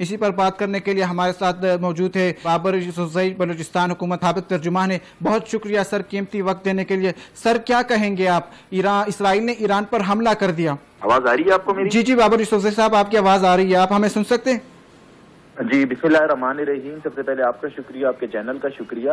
اسی پر بات کرنے کے لیے ہمارے ساتھ موجود ہے بابر یوسفزئی بلوچستان حکومت سابق ترجمان ہے. بہت شکریہ سر قیمتی وقت دینے کے لیے. سر کیا کہیں گے آپ؟ اسرائیل نے ایران پر حملہ کر دیا. آواز آ رہی ہے آپ کو میری؟ جی بابر یوسفزئی صاحب آپ کی آواز آ رہی ہے, آپ ہمیں سن سکتے ہیں؟ جی بسم اللہ الرحمن الرحیم. سب سے پہلے آپ کا شکریہ, آپ کے چینل کا شکریہ.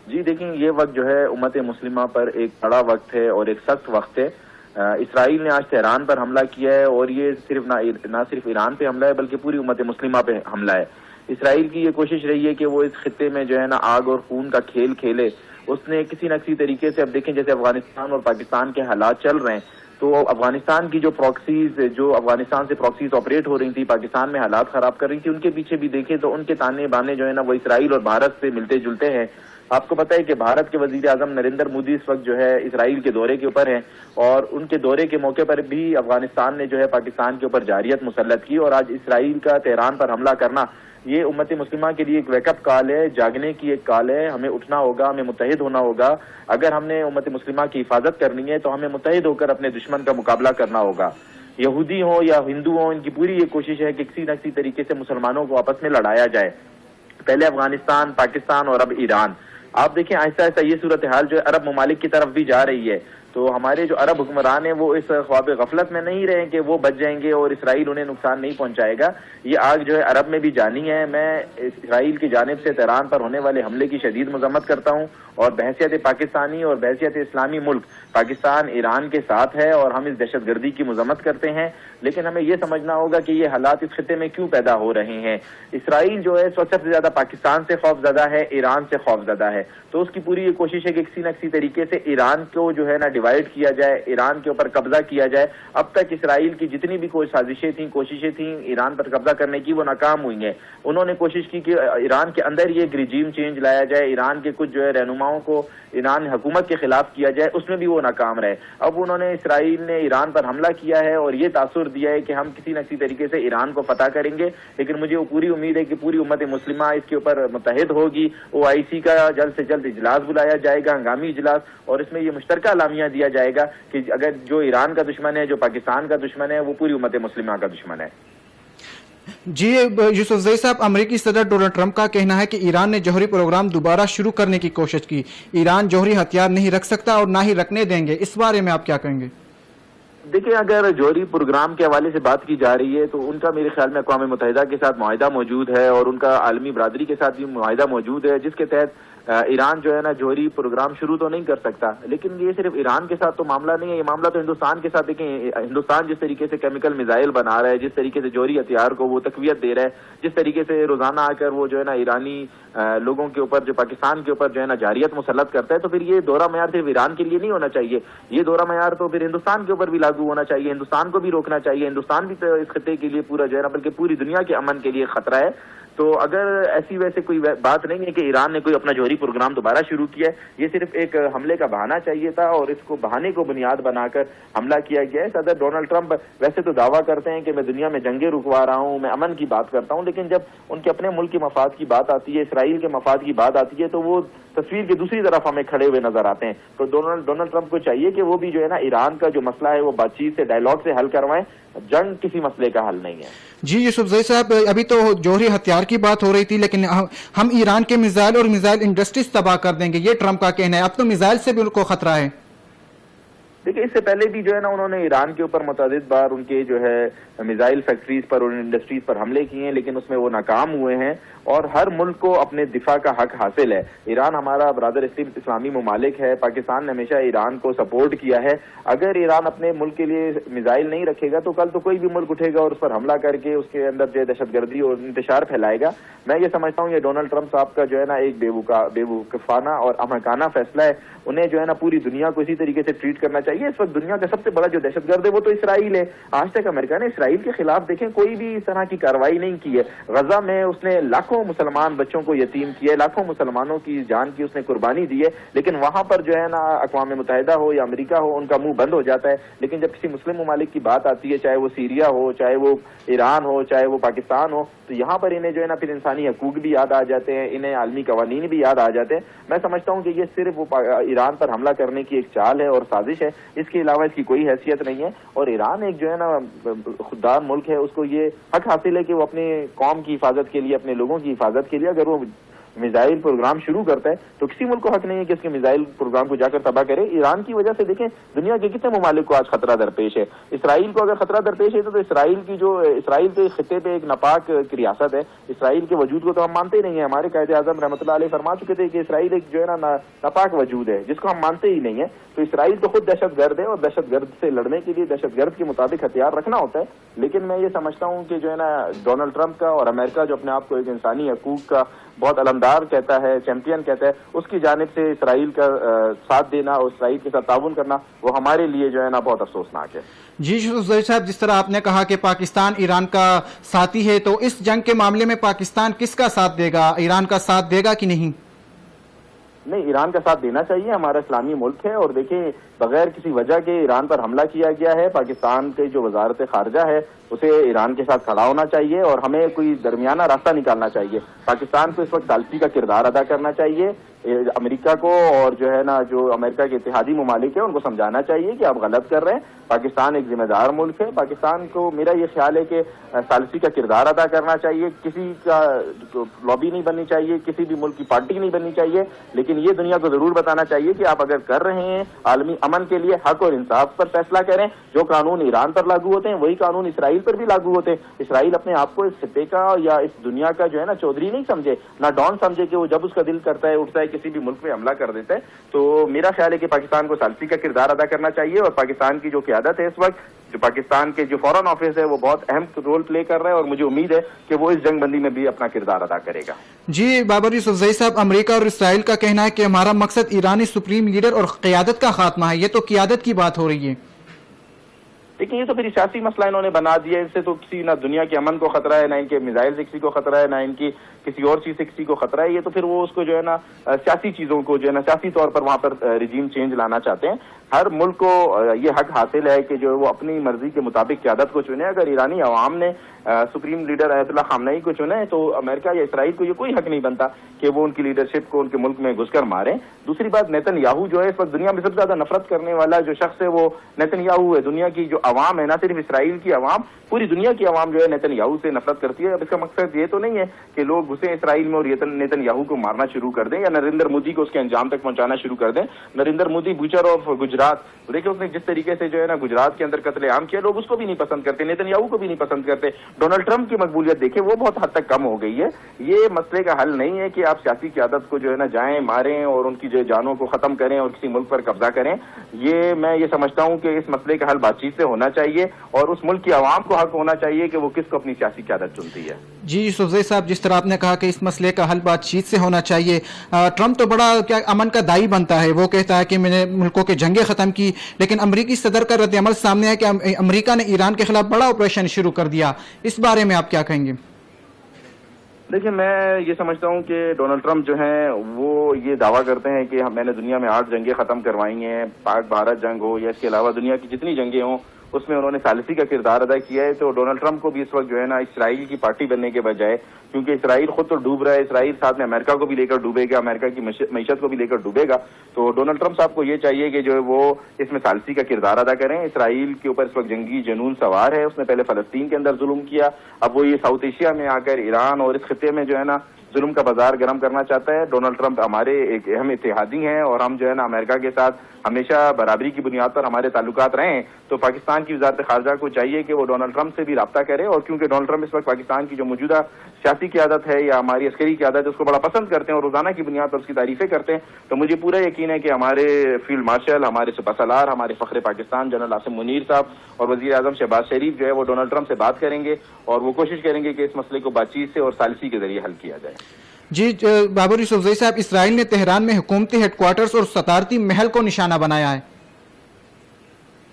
جی دیکھیں, یہ وقت جو ہے امت مسلمہ پر ایک بڑا وقت ہے اور ایک سخت وقت ہے. اسرائیل نے آج تہران پر حملہ کیا ہے اور یہ صرف نہ صرف ایران پہ حملہ ہے بلکہ پوری امت مسلمہ پہ حملہ ہے. اسرائیل کی یہ کوشش رہی ہے کہ وہ اس خطے میں جو ہے نا آگ اور خون کا کھیل کھیلے. اس نے کسی نہ کسی طریقے سے, اب دیکھیں جیسے افغانستان اور پاکستان کے حالات چل رہے ہیں, تو افغانستان کی جو افغانستان سے پراکسیز آپریٹ ہو رہی تھی, پاکستان میں حالات خراب کر رہی تھی, ان کے پیچھے بھی دیکھیں تو ان کے تانے بانے جو ہے نا وہ اسرائیل اور بھارت سے ملتے جلتے ہیں. آپ کو پتہ ہے کہ بھارت کے وزیر اعظم نریندر مودی اس وقت جو ہے اسرائیل کے دورے کے اوپر ہیں, اور ان کے دورے کے موقع پر بھی افغانستان نے جو ہے پاکستان کے اوپر جارحیت مسلط کی, اور آج اسرائیل کا تہران پر حملہ کرنا یہ امت مسلمہ کے لیے ایک ویک اپ کال ہے, جاگنے کی ایک کال ہے. ہمیں اٹھنا ہوگا, ہمیں متحد ہونا ہوگا. اگر ہم نے امت مسلمہ کی حفاظت کرنی ہے تو ہمیں متحد ہو کر اپنے دشمن کا مقابلہ کرنا ہوگا. یہودی ہوں یا ہندو ہوں, ان کی پوری یہ کوشش ہے کہ کسی نہ کسی طریقے سے مسلمانوں کو آپس میں لڑایا جائے. پہلے افغانستان, پاکستان اور اب ایران. آپ دیکھیں آہستہ آہستہ یہ صورتحال جو ہے عرب ممالک کی طرف بھی جا رہی ہے. تو ہمارے جو عرب حکمران ہیں وہ اس خواب غفلت میں نہیں رہے کہ وہ بچ جائیں گے اور اسرائیل انہیں نقصان نہیں پہنچائے گا. یہ آگ جو ہے عرب میں بھی جانی ہے. میں اسرائیل کی جانب سے تہران پر ہونے والے حملے کی شدید مذمت کرتا ہوں, اور بحیثیت پاکستانی اور بحیثیت اسلامی ملک پاکستان ایران کے ساتھ ہے, اور ہم اس دہشت گردی کی مذمت کرتے ہیں. لیکن ہمیں یہ سمجھنا ہوگا کہ یہ حالات اس خطے میں کیوں پیدا ہو رہے ہیں. اسرائیل جو ہے سب سے زیادہ پاکستان سے خوف زدہ ہے, ایران سے خوف زدہ ہے. تو اس کی پوری یہ کوشش ہے کہ کسی نہ کسی طریقے سے ایران کو جو ہے نا ڈیوائڈ کیا جائے, ایران کے اوپر قبضہ کیا جائے. اب تک اسرائیل کی جتنی بھی کوئی سازشیں تھیں, کوششیں تھیں ایران پر قبضہ کرنے کی, وہ ناکام ہوئی ہیں. انہوں نے کوشش کی کہ ایران کے اندر یہ ایک رجیم چینج لایا جائے, ایران کے کچھ جو ہے رہنماؤں کو ایران حکومت کے خلاف کیا جائے, اس میں بھی وہ ناکام رہے. اب انہوں نے اسرائیل نے ایران پر حملہ کیا ہے اور یہ تاثر دیا ہے کہ ہم کسی نہ کسی طریقے سے ایران کو فتح کریں گے. لیکن مجھے وہ پوری امید ہے کہ پوری امت مسلمہ اس کے اوپر متحد ہوگی. OIC کا جلد سے جلد اجلاس بلایا جائے گا, ہنگامی اجلاس, اور اس میں یہ مشترکہ اعلامیہ دیا جائے گا کہ اگر جو ایران کا دشمن ہے, جو پاکستان کا دشمن ہے, وہ پوری امت مسلمہ کا دشمن ہے. جی یوسفزئی صاحب, امریکی صدر ڈونلڈ ٹرمپ کا کہنا ہے کہ ایران نے جوہری پروگرام دوبارہ شروع کرنے کی کوشش کی. ایران جوہری ہتھیار نہیں رکھ سکتا اور نہ ہی رکھنے دیں گے. اس بارے میں آپ کیا کہیں گے؟ دیکھیں, اگر جوہری پروگرام کے حوالے سے بات کی جا رہی ہے تو ان کا میرے خیال میں اقوام متحدہ کے ساتھ معاہدہ موجود ہے, اور ان کا عالمی برادری کے ساتھ بھی معاہدہ موجود ہے, جس کے تحت ایران جو ہے نا جوہری پروگرام شروع تو نہیں کر سکتا. لیکن یہ صرف ایران کے ساتھ تو معاملہ نہیں ہے, یہ معاملہ تو ہندوستان کے ساتھ. دیکھیں ہندوستان جس طریقے سے کیمیکل میزائل بنا رہا ہے, جس طریقے سے جوہری ہتھیار کو وہ تقویت دے رہا ہے, جس طریقے سے روزانہ آ کر وہ جو ہے نا ایرانی لوگوں کے اوپر, جو پاکستان کے اوپر جو ہے نا جارحیت مسلط کرتا ہے, تو پھر یہ دورہ معیار صرف ایران کے لیے نہیں ہونا چاہیے. یہ دورہ معیار تو پھر ہندوستان کے اوپر بھی لاگو ہونا چاہیے. ہندوستان کو بھی روکنا چاہیے. ہندوستان بھی تو اس خطے کے لیے پورا جو ہے نا بلکہ پوری دنیا کے امن کے لیے خطرہ ہے. تو اگر ایسی ویسے کوئی بات نہیں ہے کہ ایران نے کوئی اپنا جوہری پروگرام دوبارہ شروع کیا ہے, یہ صرف ایک حملے کا بہانہ چاہیے تھا, اور اس کو بہانے کو بنیاد بنا کر حملہ کیا گیا ہے. صدر ڈونلڈ ٹرمپ ویسے تو دعویٰ کرتے ہیں کہ میں دنیا میں جنگیں رکوا رہا ہوں, میں امن کی بات کرتا ہوں, لیکن جب ان کے اپنے ملک کے مفاد کی بات آتی ہے, اسرائیل کے مفاد کی بات آتی ہے, تو وہ تصویر کی دوسری طرف ہمیں کھڑے ہوئے نظر آتے ہیں. تو ڈونلڈ ٹرمپ کو چاہیے کہ وہ بھی جو ہے نا ایران کا جو مسئلہ ہے وہ بات چیت سے, ڈائیلاگ سے حل کروائیں. جنگ کسی مسئلے کا حل نہیں ہے. جی یوسفزئی صاحب, ابھی تو جوہری ہتھیار کی بات ہو رہی تھی, لیکن ہم ایران کے میزائل اور میزائل انڈسٹریز تباہ کر دیں گے, یہ ٹرمپ کا کہنا ہے. اب تو میزائل سے بھی ان کو خطرہ ہے. دیکھیں, اس سے پہلے بھی جو ہے نا انہوں نے ایران کے اوپر متعدد بار ان کے جو ہے میزائل فیکٹریز پر اور انڈسٹریز پر حملے کیے ہیں, لیکن اس میں وہ ناکام ہوئے ہیں, اور ہر ملک کو اپنے دفاع کا حق حاصل ہے. ایران ہمارا برادر اسلامی ممالک ہے, پاکستان نے ہمیشہ ایران کو سپورٹ کیا ہے. اگر ایران اپنے ملک کے لیے میزائل نہیں رکھے گا تو کل تو کوئی بھی ملک اٹھے گا اور اس پر حملہ کر کے اس کے اندر جو ہے دہشت گردی اور انتشار پھیلائے گا. میں یہ سمجھتا ہوں یہ ڈونلڈ ٹرمپ صاحب کا جو ہے نا ایک بے وقوفانہ اور احمقانہ فیصلہ ہے. انہیں جو ہے نا پوری دنیا کو اسی طریقے سے ٹریٹ کرنا چاہیے. اس وقت دنیا کا سب سے بڑا جو دہشت گرد ہے وہ تو اسرائیل ہے. آج تک امریکہ نے اسرائیل کے خلاف دیکھیں کوئی بھی اس طرح کی کارروائی نہیں کی ہے. غزہ میں اس نے لاکھوں مسلمان بچوں کو یتیم کیا ہے, لاکھوں مسلمانوں کی جان کی اس نے قربانی دی ہے, لیکن وہاں پر جو ہے نا اقوام متحدہ ہو یا امریکہ ہو, ان کا منہ بند ہو جاتا ہے. لیکن جب کسی مسلم ممالک کی بات آتی ہے, چاہے وہ سیریا ہو, چاہے وہ ایران ہو, چاہے وہ پاکستان ہو, تو یہاں پر انہیں جو ہے نا پھر انسانی حقوق بھی یاد آ جاتے ہیں, انہیں عالمی قوانین بھی یاد آ جاتے ہیں. میں سمجھتا ہوں کہ یہ صرف ایران پر حملہ کرنے کی ایک چال ہے اور سازش ہے. اس کے علاوہ اس کی کوئی حیثیت نہیں ہے. اور ایران ایک جو ہے نا خوددار ملک ہے, اس کو یہ حق حاصل ہے کہ وہ اپنے قوم کی حفاظت کے لیے, اپنے لوگوں کی حفاظت کے لیے اگر وہ میزائل پروگرام شروع کرتا ہے تو کسی ملک کو حق نہیں ہے کہ اس کے میزائل پروگرام کو جا کر تباہ کرے. ایران کی وجہ سے دیکھیں دنیا کے کتنے ممالک کو آج خطرہ درپیش ہے. اسرائیل کو اگر خطرہ درپیش ہے تو اسرائیل کی جو اسرائیل کے خطے پہ ایک ناپاک ریاست ہے, اسرائیل کے وجود کو تو ہم مانتے ہی نہیں ہیں. ہمارے قائد اعظم رحمۃ اللہ علیہ فرما چکے تھے کہ اسرائیل ایک جو ہے نا ناپاک وجود ہے جس کو ہم مانتے ہی نہیں ہیں. تو اسرائیل تو خود دہشت گرد ہے اور دہشت گرد سے لڑنے کے لیے دہشت گرد کے مطابق ہتھیار رکھنا ہوتا ہے. لیکن میں یہ سمجھتا ہوں کہ جو ہے نا ڈونلڈ ٹرمپ کا اور امریکہ جو اپنے آپ کو ایک انسانی حقوق کا بہت علمدار کہتا ہے, چیمپئن کہتا ہے, اس کی جانب سے اسرائیل کا ساتھ دینا اور اسرائیل کے ساتھ تعاون کرنا وہ ہمارے لیے جو ہے نا بہت افسوسناک ہے. جی یوسف زئی صاحب, جس طرح آپ نے کہا کہ پاکستان ایران کا ساتھی ہے, تو اس جنگ کے معاملے میں پاکستان کس کا ساتھ دے گا, ایران کا ساتھ دے گا کہ نہیں؟ نہیں, ایران کا ساتھ دینا چاہیے. ہمارا اسلامی ملک ہے اور دیکھیں بغیر کسی وجہ کے ایران پر حملہ کیا گیا ہے. پاکستان کے جو وزارت خارجہ ہے اسے ایران کے ساتھ کھڑا ہونا چاہیے اور ہمیں کوئی درمیانہ راستہ نکالنا چاہیے. پاکستان کو اس وقت ثالثی کا کردار ادا کرنا چاہیے. امریکہ کو اور جو ہے نا جو امریکہ کے اتحادی ممالک ہیں ان کو سمجھانا چاہیے کہ آپ غلط کر رہے ہیں. پاکستان ایک ذمہ دار ملک ہے. پاکستان کو میرا یہ خیال ہے کہ ثالثی کا کردار ادا کرنا چاہیے. کسی کا لابی نہیں بننی چاہیے, کسی بھی ملک کی پارٹی نہیں بننی چاہیے, لیکن یہ دنیا کو ضرور بتانا چاہیے کہ آپ اگر کر رہے ہیں عالمی امن کے لیے حق اور انصاف پر فیصلہ کریں. جو قانون ایران پر لاگو ہوتے ہیں وہی قانون اسرائیل پر بھی لاگو ہوتے ہیں. اسرائیل اپنے آپ کو اس خطے کا یا اس دنیا کا جو ہے نا چودھری نہیں سمجھے, نہ ڈان سمجھے کہ وہ جب اس کا دل کرتا ہے اٹھتا ہے کسی بھی ملک پہ حملہ کر دیتا ہے. تو میرا خیال ہے کہ پاکستان کو ثالثی کا کردار ادا کرنا چاہیے اور پاکستان کی جو قیادت ہے اس وقت, جو پاکستان کے جو فورن آفس ہے وہ بہت اہم رول پلے کر رہا ہے اور مجھے امید ہے کہ وہ اس جنگ بندی میں بھی اپنا کردار ادا کرے گا. جی بابر یوسف زئی صاحب, امریکہ اور اسرائیل کا کہنا ہے کہ ہمارا مقصد ایرانی سپریم لیڈر اور قیادت کا خاتمہ ہے. یہ تو قیادت کی بات ہو رہی ہے. لیکن یہ تو پھر سیاسی مسئلہ انہوں نے بنا دیا. اس سے تو کسی نہ دنیا کے امن کو خطرہ ہے, نہ ان کے میزائل سے کسی کو خطرہ ہے, نہ ان کی کسی اور چیز سے کسی کو خطرہ ہے. یہ تو پھر وہ اس کو جو ہے نا سیاسی چیزوں کو جو ہے نا سیاسی طور پر وہاں پر رجیم چینج لانا چاہتے ہیں. ہر ملک کو یہ حق حاصل ہے کہ جو وہ اپنی مرضی کے مطابق قیادت کو چنے. اگر ایرانی عوام نے سپریم لیڈر آیت اللہ خامنئی کو چنے تو امریکہ یا اسرائیل کو یہ کوئی حق نہیں بنتا کہ وہ ان کی لیڈرشپ کو ان کے ملک میں گھس کر ماریں. دوسری بات, نیتن یاہو جو ہے اس وقت دنیا میں سب سے زیادہ نفرت کرنے والا جو شخص ہے وہ نیتن یاہو ہے. دنیا کی جو عوام ہے, نہ صرف اسرائیل کی عوام, پوری دنیا کی عوام جو ہے نیتن یاہو سے نفرت کرتی ہے. اب اس کا مقصد یہ تو نہیں ہے کہ لوگ گھسیں اسرائیل میں اور نیتن یاہو کو مارنا شروع کر دیں یا نریندر مودی کو اس کے انجام تک پہنچانا شروع کر دیں. نریندر مودی بوچر آف گجرات, دیکھیں اس نے جس طریقے سے جو ہے نا گجرات کے اندر قتل عام کیا, لوگ اس کو بھی نہیں پسند کرتے, نیتن یاہو کو بھی نہیں پسند کرتے. ڈونلڈ ٹرمپ کی مقبولیت دیکھیں وہ بہت حد تک کم ہو گئی ہے. یہ مسئلے کا حل نہیں ہے کہ آپ سیاسی قیادت کو جو ہے نا جائیں ماریں اور ان کی جو جانوں کو ختم کریں اور کسی ملک پر قبضہ کریں. میں یہ سمجھتا ہوں کہ اس مسئلے کا حل بات چیت سے ہونا چاہیے اور اس ملک کی عوام کو حق ہونا چاہیے کہ وہ کس کو اپنی سیاسی قیادت چنتی ہے. جی یوسف زئی صاحب, جس طرح آپ نے کہا کہ اس مسئلے کا حل بات چیت سے ہونا چاہیے. ٹرمپ تو بڑا کیا امن کا دائی بنتا ہے, وہ کہتا ہے کہ میں نے ملکوں کے جنگیں ختم کی, لیکن امریکی صدر کا رد عمل سامنے ہے کہ امریکہ نے ایران کے خلاف بڑا آپریشن شروع کر دیا. اس بارے میں آپ کیا کہیں گے؟ دیکھیں میں یہ سمجھتا ہوں کہ ڈونلڈ ٹرمپ جو ہیں وہ یہ دعویٰ کرتے ہیں کہ میں نے دنیا میں 8 جنگیں ختم کروائی ہیں, پاک بھارت جنگ ہو یا اس کے علاوہ دنیا کی جتنی جنگیں ہوں اس میں انہوں نے ثالثی کا کردار ادا کیا ہے. تو ڈونلڈ ٹرمپ کو بھی اس وقت جو ہے نا اسرائیل کی پارٹی بننے کے بجائے, کیونکہ اسرائیل خود تو ڈوب رہا ہے, اسرائیل ساتھ میں امریکہ کو بھی لے کر ڈوبے گا, امریکہ کی معیشت کو بھی لے کر ڈوبے گا. تو ڈونلڈ ٹرمپ صاحب کو یہ چاہیے کہ جو ہے وہ اس میں ثالثی کا کردار ادا کریں. اسرائیل کے اوپر اس وقت جنگی جنون سوار ہے. اس نے پہلے فلسطین کے اندر ظلم کیا, اب وہ یہ ساؤتھ ایشیا میں آ کر ایران اور اس خطے میں جو ہے نا ظلم کا بازار گرم کرنا چاہتا ہے. ڈونلڈ ٹرمپ ہمارے ایک اہم اتحادی ہیں اور ہم جو ہے نا امریکہ کے ساتھ ہمیشہ برابری کی بنیاد پر ہمارے تعلقات رہے ہیں. تو پاکستان کی وزارت خارجہ کو چاہیے کہ وہ ڈونلڈ ٹرمپ سے بھی رابطہ کرے, اور کیونکہ ڈونلڈ ٹرمپ اس وقت پاکستان کی جو موجودہ سیاسی قیادت ہے یا ہماری عسکری قیادت ہے اس کو بڑا پسند کرتے ہیں اور روزانہ کی بنیاد پر اس کی تعریفیں کرتے ہیں. تو مجھے پورا یقین ہے کہ ہمارے فیلڈ مارشل, ہمارے سپہ سالار, ہمارے فخر پاکستان جنرل عاصم منیر صاحب اور وزیر اعظم شہباز شریف جو ہے وہ ڈونلڈ ٹرمپ سے بات کریں گے اور وہ کوشش کریں گے کہ اس مسئلے کو بات چیت سے اور ثالثی کے ذریعے حل کیا جائے. جی بابر یوسف زئی صاحب, اسرائیل نے تہران میں حکومتی ہیڈ کوارٹرز اور صدارتی محل کو نشانہ بنایا ہے.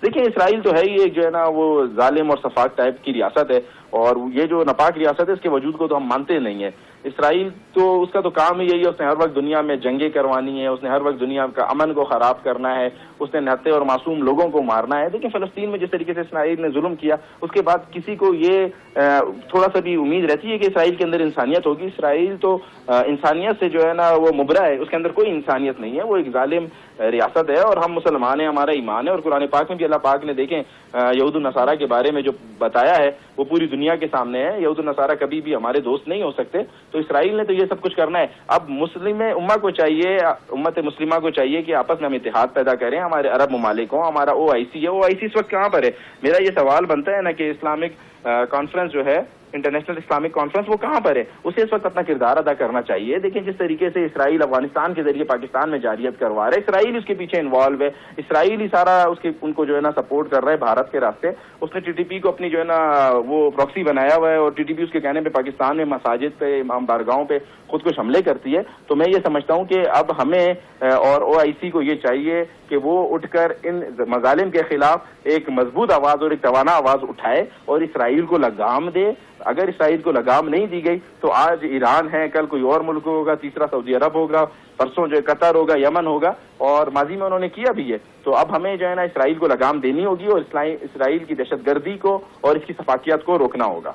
دیکھیں اسرائیل تو ہے ہی ایک جو ہے نا وہ ظالم اور صفاق ٹائپ کی ریاست ہے, اور یہ جو ناپاک ریاست ہے اس کے وجود کو تو ہم مانتے نہیں ہیں. اسرائیل تو اس کا تو کام ہی یہی ہے, اس نے ہر وقت دنیا میں جنگیں کروانی ہے, اس نے ہر وقت دنیا کا امن کو خراب کرنا ہے, اس نے نہتے اور معصوم لوگوں کو مارنا ہے. دیکھیں فلسطین میں جس طریقے سے اسرائیل نے ظلم کیا اس کے بعد کسی کو یہ تھوڑا سا بھی امید رہتی ہے کہ اسرائیل کے اندر انسانیت ہوگی. اسرائیل تو انسانیت سے جو ہے نا وہ مبرا ہے, اس کے اندر کوئی انسانیت نہیں ہے. وہ ایک ظالم ریاست ہے اور ہم مسلمان ہیں, ہمارا ایمان ہے, اور قرآن پاک میں بھی اللہ پاک نے دیکھیں یہود النصارہ کے بارے میں جو بتایا ہے وہ پوری دنیا کے سامنے ہے. یہود النصارہ کبھی بھی ہمارے دوست نہیں ہو سکتے, تو اسرائیل نے تو یہ سب کچھ کرنا ہے. اب مسلم امہ کو چاہیے, امت مسلمہ کو چاہیے کہ آپس میں ہم اتحاد پیدا کریں. ہمارے عرب ممالک ہوں, ہمارا OIC ہے, OIC اس وقت کہاں پر ہے؟ میرا یہ سوال بنتا ہے نا کہ اسلامک کانفرنس جو ہے, انٹرنیشنل اسلامک کانفرنس, وہ کہاں پر ہے؟ اسے اس وقت اپنا کردار ادا کرنا چاہیے. دیکھیں جس طریقے سے اسرائیل افغانستان کے ذریعے پاکستان میں جارحیت کروا رہا ہے, اسرائیل اس کے پیچھے انوالو ہے, اسرائیل ہی سارا ان کو جو ہے نا سپورٹ کر رہا ہے بھارت کے راستے. اس نے TTP کو اپنی جو ہے نا وہ پراکسی بنایا ہوا ہے, اور TTP اس کے کہنے پہ پاکستان میں مساجد پہ, امام بارگاہوں پہ خود کش حملے کرتی ہے. تو میں یہ سمجھتا ہوں کہ اب ہمیں اور OIC کو یہ چاہیے کہ وہ اٹھ کر ان مظالم کے خلاف ایک مضبوط آواز اور ایک توانا آواز اٹھائے اور اسرائیل کو لگام دے. اگر اسرائیل کو لگام نہیں دی گئی تو آج ایران ہے, کل کوئی اور ملک ہوگا, تیسرا سعودی عرب ہوگا, پرسوں جو ہے قطر ہوگا, یمن ہوگا, اور ماضی میں انہوں نے کیا بھی ہے. تو اب ہمیں جو ہے نا اسرائیل کو لگام دینی ہوگی اور اسرائیل کی دہشت گردی کو اور اس کی سفاکیات کو روکنا ہوگا.